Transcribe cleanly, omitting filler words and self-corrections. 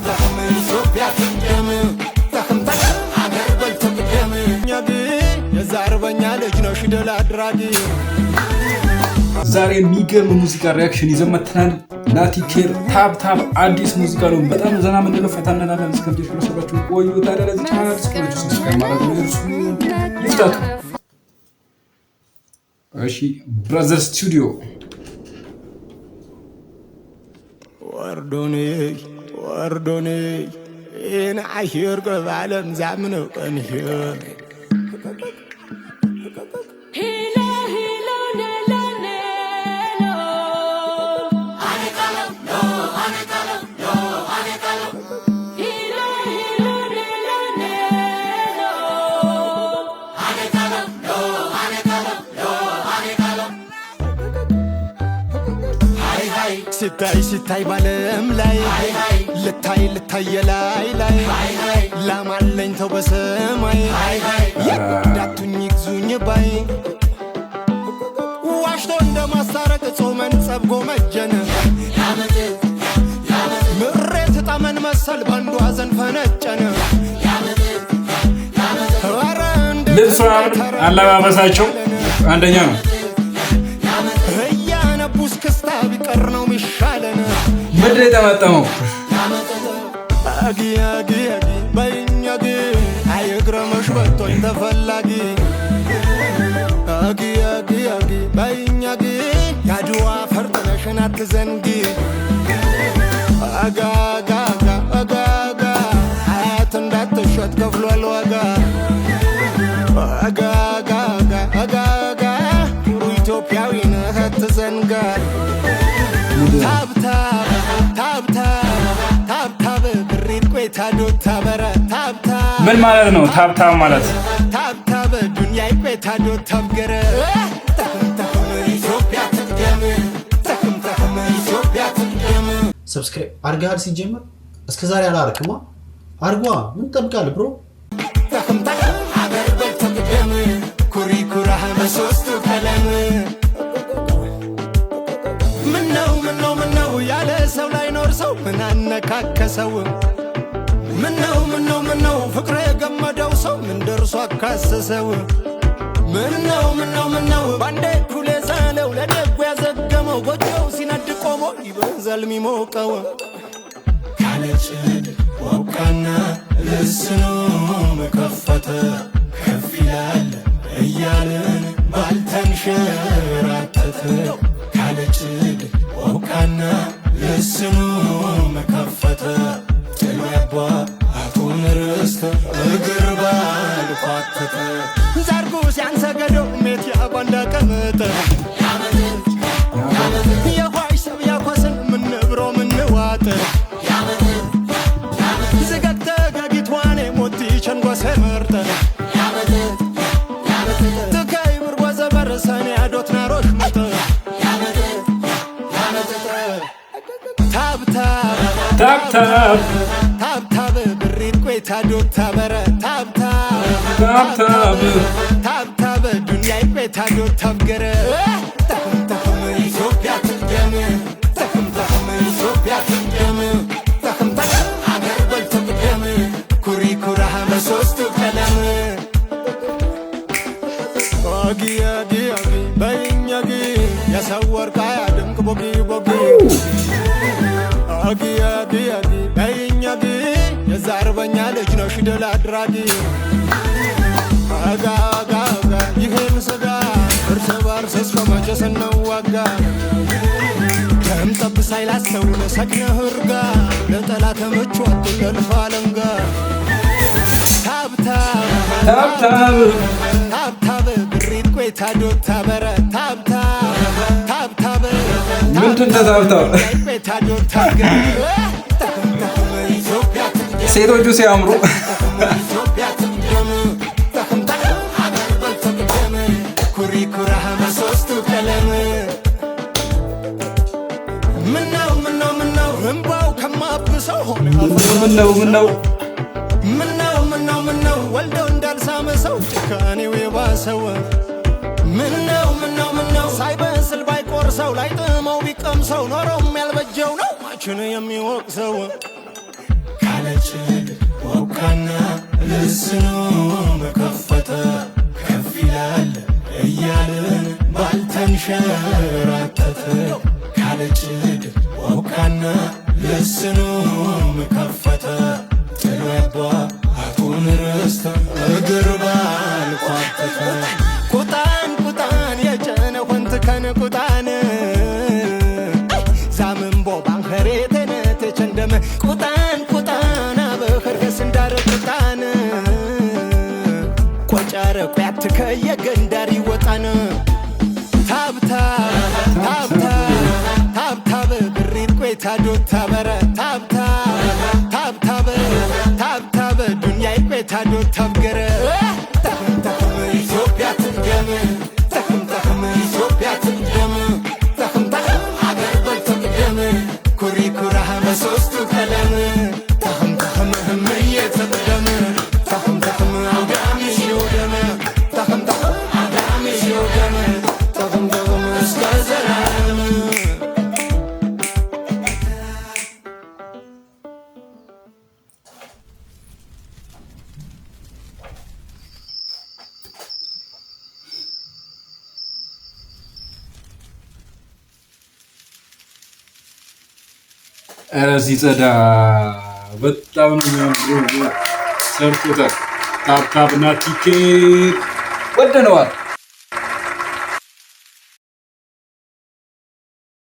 ተክም ኢትዮጵያ ትቅደም ተክም አገር በል ትቅደም ኛግ የዛርበኛ ልጅ ነው ሽደል አድራጊ ዛሬ የሚገርም ሙዚቃ ሪያክሽን ይዘን መጥተናል። ናቲ ኬር ታብ አዲስ ሙዚቃ ነው። በጣም ዘና ምንለው ፈታ እንላለን። እስከ መጨረሻው ድረስ ቆዩ። ታዲያ ለዚህ ቻናል ሰብስክራይብ ማድረግ ነው ይፍታቱ። እሺ ብራዘር ስቱዲዮ ወርዶኔ إن عشير قبالم زعمنا قنشير ستاي بالم لاي لتاي لاي ላማለኝ ተው በሰማይ ያዳቱኝ ይግዙኝ ባይ ዋሽቶ እንደማሳረቅ ጾመን ጸብጎ መጀነ ምሬት ጣመን መሰል ባንዱ ሐዘን ፈነጨነ ልብሱ አለባበሳቸው አንደኛ ነው። ያነቡስ ክስታ ቢቀር ነው ሚሻለን ምድር የተመጠመው አጊ በእኛጊ አይግረመሽ በቶኝ ተፈላጊ አጊ በእኛጊ ያድዋ ፈርጥነሽን አትዘንጊ አጋጋ አያት እንዳትሸት ከፍሏል ዋጋ አጋጋ ኢትዮጵያዊ ነህ አትዘንጋ ታብታብ ብሪት ቆይታ ዶታ በረ ታብታብ ምን ማለት ነው? ታብታብ ማለት ታብታብ ዱንያ ቆይታ ዶታ ገረ ተክም ኢትዮጵያ ትቅደም ተክም ኢትዮጵያ ትቅደም። ሰብስክራይብ አርጋር ሲጀመር እስከዛሬ አላረክማ አርጓ ምን ጠብቃለህ ብሮ? ተክም አገር በል ትቅደም ኩራህ በሶስቱ ቀለም ምነው ያለ ሰው ላይ ኖር ሰው ምን አነካከሰው ምነው ፍቅር የገመደው ሰው ምን ደርሶ አካሰሰው ምነው ባንዴ ኩሌ ሳለው ለደጉ ያዘገመው ጎጆው ሲነድ ቆሞ ይበዛል ሚሞቀው ካለጭድ ወቃና ልስኑ መከፈተ ከፍ ይላል እያልን ባልተንሸራተተ ካለጭድ ወቃና ልስኑ መከፈተ ጥልባ አቱን ርስተ እግር ባልኳተተ ዛርጉ ሲያንሰገደው ሜት ያባንዳ ቀመጠ የኋሽ ሰብ ያኮስን ምንብሮ ምንዋጠ ዝገተ ገጊትዋኔ ሞቲ ቸንጓሰ መርጠ ትከይ ብርጓዘ በረሰኔ አዶት ናሮሽ ሙጠ ታብታብ ብሪት ቆይታ ዶታ በረ ታብታብ ዱንያ ቆይታ ዶታ ገረ ተክም ኢትዮጵያ ትቅደም ተክም ኢትዮጵያ ትቅደም ተክም አገር በል ትቅደም ኩራህ በሶስቱ ቀለም አጊ በእኛጊ የሰው ወርቅ አያድምቅ ቦጊ አጊ በእኛጊ የዛርበኛ ልጅ ነው ሽደል አድራጊ አጋጋ ይህን ስጋ እርስ በርስ እስከ መቼ ስንዋጋ ደም ጠብ ሳይላስተውል ሰክነህ እርጋ ለጠላት ምቹ አትለልፍ አለንጋ ታብታብ ብሪት ቆይታ ዶታ በረ ታብታብ ምንድን ተታብታብ ቆይታ ዶታ ገረ ሴቶቹ ሲያምሩ ኢትዮጵያ ትቅደም ተክም አገር በል ትቅደም ኩራህ በሶስቱ ቀለም ምነው እምባው ከማብሰው ሆነ ምነው ወልደው እንዳልሳመ ሰው ጭካኔው የባሰው ምነው ሳይበስል ባይቆርሰው ላይ ጥመው ቢቀምሰው ኖሮም ያልበጀው ነው ማችን የሚወቅሰው ካለችል ወካና ልስኖ መከፈተ ከፍ ይላል እያልን ባልተንሸራተተ ካለችል ወካና ልስኖ መከፈተ ጥሎ ያባ አቱን ርስተ እግር ባልኳተተ ቁጣን ቁጣን የጨነ ወንት ከነ ቁጣን ዛምን ቦባን ኸሬተነ ተቸንደመ ቁጣን ቁጣን አበኸርገስ እንዳረ ቁጣን ቆጫረ ቋት ከየገንዳሪ ወጣነ ታብታ ታብታ ታብታ ብሪት ቆይታ ዶታ በረ ታብታ ታብታ ታብታ በዱንያ ቆይታ ዶታ በገረ ተኸም ኢትዮጵያ ትደም ተኸም ኢትዮጵያ ትደም ተኸም አገር በልተቅደም ኩሪ ኩራህ በሶስቱ ቀለም ተኸም እየተቅደም ተኸም አውዳሚ ሲወደም ተኸም አውዳሚ ሲወደም ተኸም እስከ ዘላለም ሲጸዳ በጣም ነው የሚያምረው። ሰርቶታል። ታብታብ እና ቲኬት ወደነዋል።